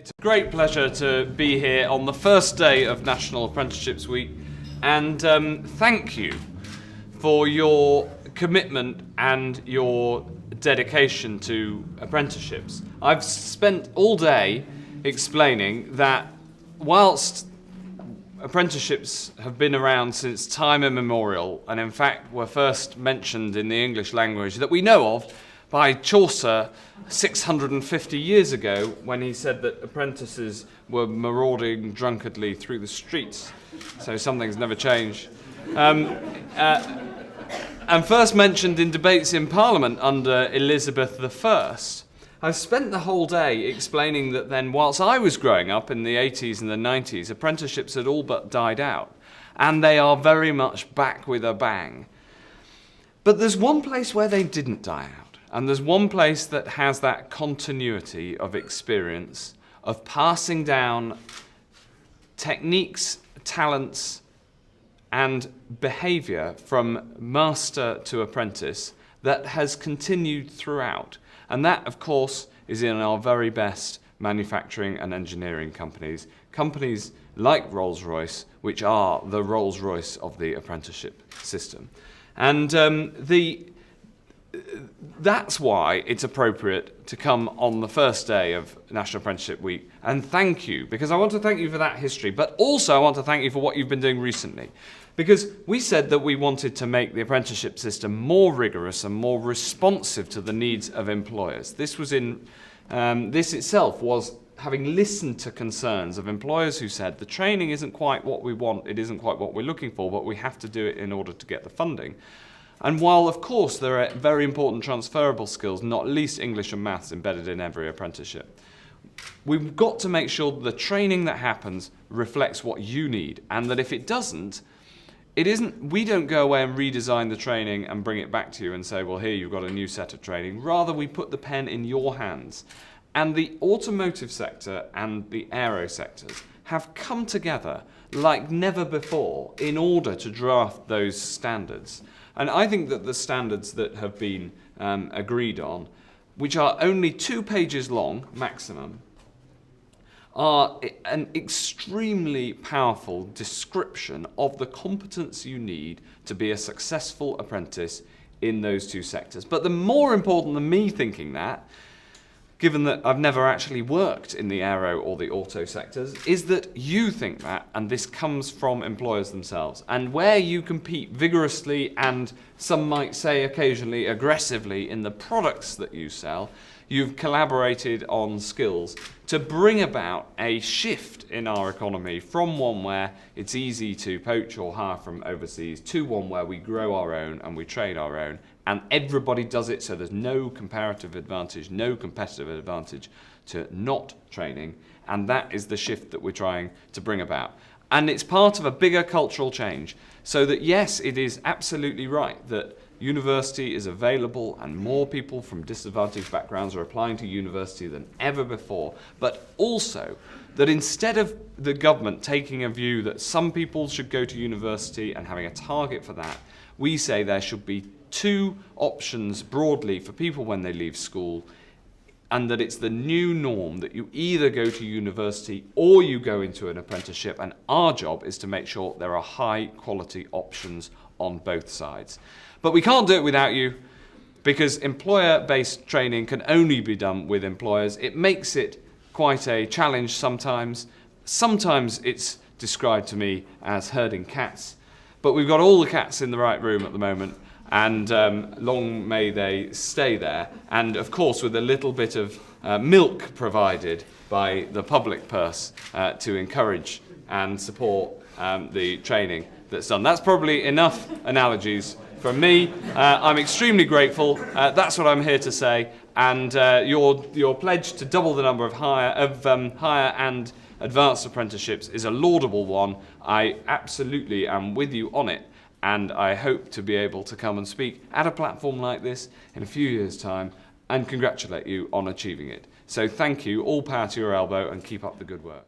It's a great pleasure to be here on the first day of National Apprenticeships Week, and thank you for your commitment and your dedication to apprenticeships. I've spent all day explaining that whilst apprenticeships have been around since time immemorial, and in fact were first mentioned in the English language that we know of by Chaucer 650 years ago, when he said that apprentices were marauding drunkenly through the streets. So something's never changed. And first mentioned in debates in Parliament under Elizabeth I. I've spent the whole day explaining that then, whilst I was growing up in the 80s and the 90s, apprenticeships had all but died out, and they are very much back with a bang. But there's one place where they didn't die out, and there's one place that has that continuity of experience, of passing down techniques, talents, and behaviour from master to apprentice that has continued throughout. And that, of course, is in our very best manufacturing and engineering companies. Companies like Rolls-Royce, which are the Rolls-Royce of the apprenticeship system. And that's why it's appropriate to come on the first day of National Apprenticeship Week and thank you, because I want to thank you for that history, but also I want to thank you for what you've been doing recently. Because we said that we wanted to make the apprenticeship system more rigorous and more responsive to the needs of employers. This itself was having listened to concerns of employers who said the training isn't quite what we want, it isn't quite what we're looking for, but we have to do it in order to get the funding. And while, of course, there are very important transferable skills, not least English and maths, embedded in every apprenticeship, we've got to make sure that the training that happens reflects what you need, and that if it doesn't, we don't go away and redesign the training and bring it back to you and say, well, here you've got a new set of training. Rather, we put the pen in your hands. And the automotive sector and the aero sectors have come together like never before in order to draft those standards. And I think that the standards that have been agreed on, which are only 2 pages long, maximum, are an extremely powerful description of the competence you need to be a successful apprentice in those 2 sectors. But the more important than me thinking that, given that I've never actually worked in the aero or the auto sectors, is that you think that, and this comes from employers themselves. And where you compete vigorously and some might say occasionally aggressively in the products that you sell, you've collaborated on skills to bring about a shift in our economy from one where it's easy to poach or hire from overseas to one where we grow our own and we train our own, and everybody does it, so there's no comparative advantage, no competitive advantage to not training, and that is the shift that we're trying to bring about. And it's part of a bigger cultural change, so that yes, it is absolutely right that university is available and more people from disadvantaged backgrounds are applying to university than ever before, but also that instead of the government taking a view that some people should go to university and having a target for that, we say there should be 2 options broadly for people when they leave school, and that it's the new norm that you either go to university or you go into an apprenticeship, and our job is to make sure there are high quality options on both sides. But we can't do it without you, because employer-based training can only be done with employers. It makes it quite a challenge sometimes. Sometimes it's described to me as herding cats, but we've got all the cats in the right room at the moment, and long may they stay there. And of course, with a little bit of milk provided by the public purse to encourage and support the training that's done. That's probably enough analogies from me. I'm extremely grateful. That's what I'm here to say. And your pledge to double the number of higher and advanced apprenticeships is a laudable one. I absolutely am with you on it. And I hope to be able to come and speak at a platform like this in a few years' time and congratulate you on achieving it. So thank you, all power to your elbow, and keep up the good work.